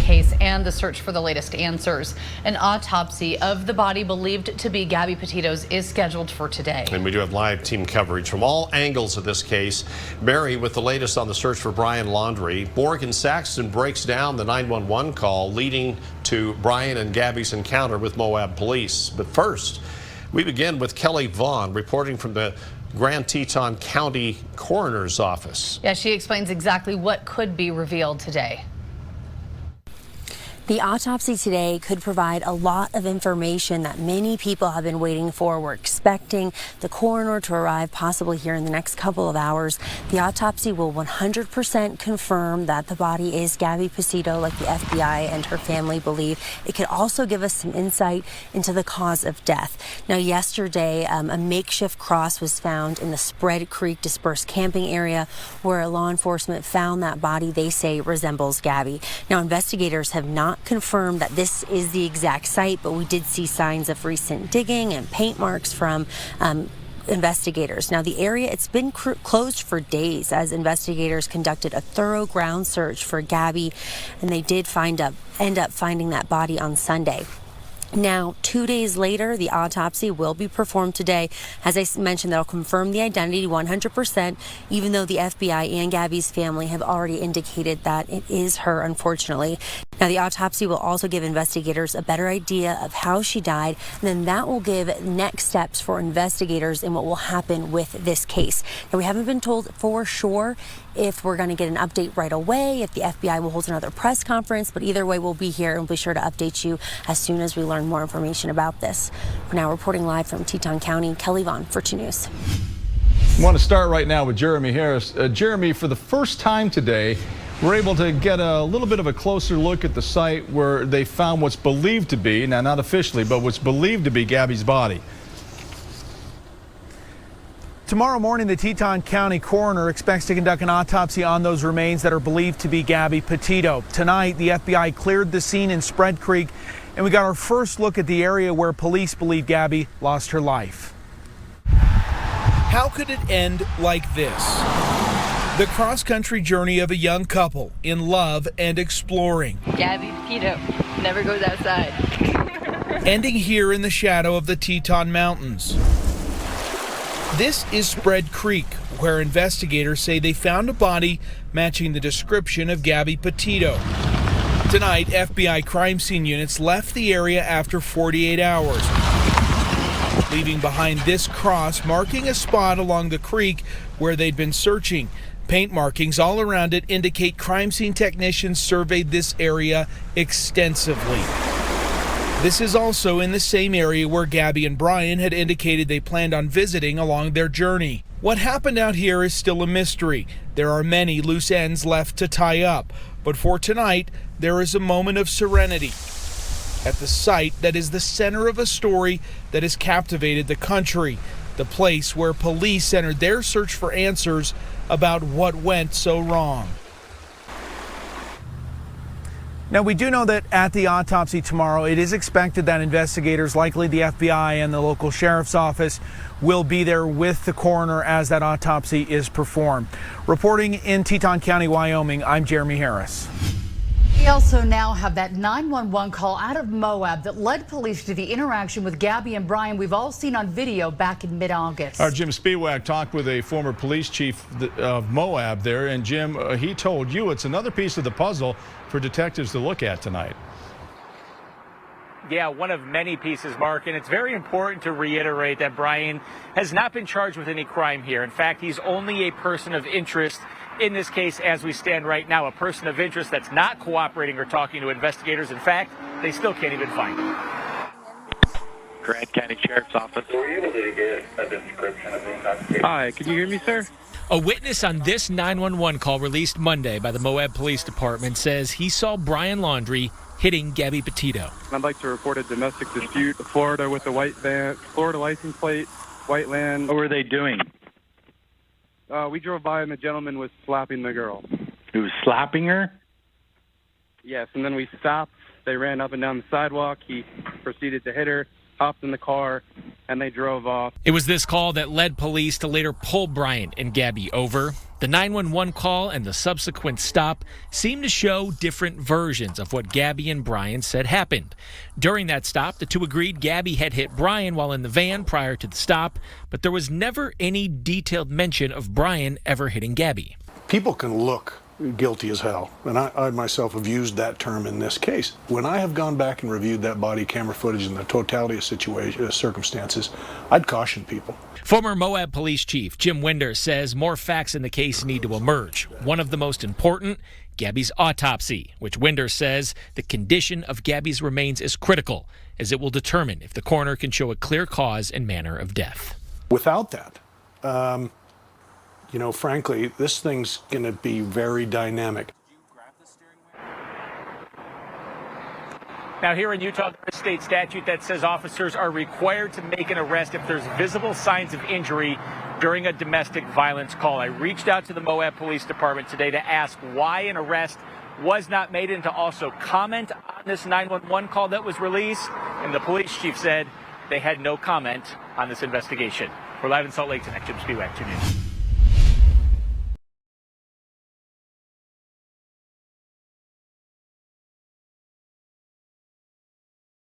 case and the search for the latest answers. An autopsy of the body believed to be Gabby Petito's is scheduled for today. And we do have live team coverage from all angles of this case. Barry with the latest on the search for Brian Laundrie. Morgan Saxton breaks down the 911 call leading to Brian and Gabby's encounter with Moab police. But first, we begin with Kelly Vaughn reporting from the Grand Teton County Coroner's Office. Yeah, she explains exactly what could be revealed today. The autopsy today could provide a lot of information that many people have been waiting for. We're expecting the coroner to arrive possibly here in the next couple of hours. The autopsy will 100% confirm that the body is Gabby Petito, like the FBI and her family believe. It could also give us some insight into the cause of death. Now, yesterday, a makeshift cross was found in the Spread Creek Dispersed camping area where law enforcement found that body they say resembles Gabby. Now, investigators have not confirmed that this is the exact site, but we did see signs of recent digging and paint marks from investigators. Now, the area, it's been closed for days as investigators conducted a thorough ground search for Gabby, and they did end up finding that body on Sunday. Now, 2 days later, the autopsy will be performed today. As I mentioned, that'll confirm the identity 100%, even though the FBI and Gabby's family have already indicated that it is her, unfortunately. Now, the autopsy will also give investigators a better idea of how she died, and then that will give next steps for investigators in what will happen with this case. Now, we haven't been told for sure if we're going to get an update right away, if the FBI will hold another press conference, but either way, we'll be here and we'll be sure to update you as soon as we learn more information about this. For now, reporting live from Teton County, Kelly Vaughn for 2 News. I want to start right now with Jeremy Harris. Jeremy, for the first time today, we're able to get a little bit of a closer look at the site where they found what's believed to be, now not officially, but what's believed to be Gabby's body. Tomorrow morning, the Teton County coroner expects to conduct an autopsy on those remains that are believed to be Gabby Petito. Tonight, the FBI cleared the scene in Spread Creek, and we got our first look at the area where police believe Gabby lost her life. How could it end like this? The cross-country journey of a young couple in love and exploring. Gabby Petito never goes outside. Ending here in the shadow of the Teton Mountains. This is Spread Creek, where investigators say they found a body matching the description of Gabby Petito. Tonight, FBI crime scene units left the area after 48 hours, leaving behind this cross marking a spot along the creek where they'd been searching. Paint markings all around it indicate crime scene technicians surveyed this area extensively. This is also in the same area where Gabby and Brian had indicated they planned on visiting along their journey. What happened out here is still a mystery. There are many loose ends left to tie up, but for tonight, there is a moment of serenity at the site that is the center of a story that has captivated the country, the place where police centered their search for answers about what went so wrong. Now, we do know that at the autopsy tomorrow, it is expected that investigators, likely the FBI and the local sheriff's office, will be there with the coroner as that autopsy is performed. Reporting in Teton County, Wyoming, I'm Jeremy Harris. We also now have that 911 call out of Moab that led police to the interaction with Gabby and Brian we've all seen on video back in mid-August. Our Jim Spiewak talked with a former police chief of Moab there, and Jim, he told you it's another piece of the puzzle for detectives to look at tonight. Yeah, one of many pieces, Mark, and it's very important to reiterate that Brian has not been charged with any crime here. In fact, he's only a person of interest in this case as we stand right now, a person of interest that's not cooperating or talking to investigators. In fact, they still can't even find him. Grant County Sheriff's Office. Were you able to get a description of the investigation? Hi, can you hear me, sir? A witness on this 911 call released Monday by the Moab Police Department says he saw Brian Laundrie hitting Gabby Petito. I'd like to report a domestic dispute. Florida with a white van, Florida license plate, white land. What were they doing? We drove by and the gentleman was slapping the girl. He was slapping her? Yes, and then we stopped. They ran up and down the sidewalk. He proceeded to hit her, hopped in the car, and they drove off. It was this call that led police to later pull Brian and Gabby over. The 911 call and the subsequent stop seem to show different versions of what Gabby and Brian said happened. During that stop, the two agreed Gabby had hit Brian while in the van prior to the stop, but there was never any detailed mention of Brian ever hitting Gabby. People can look guilty as hell, and I myself have used that term in this case. When I have gone back and reviewed that body camera footage and the totality of circumstances, I'd caution people. Former Moab Police Chief Jim Winder says more facts in the case need to emerge. One of the most important, Gabby's autopsy, which Winder says the condition of Gabby's remains is critical, as it will determine if the coroner can show a clear cause and manner of death. Without that, frankly, this thing's going to be very dynamic. Now, here in Utah, there's a state statute that says officers are required to make an arrest if there's visible signs of injury during a domestic violence call. I reached out to the Moab Police Department today to ask why an arrest was not made and to also comment on this 911 call that was released. And the police chief said they had no comment on this investigation. We're live in Salt Lake tonight. Jim Spiewak, 2 News.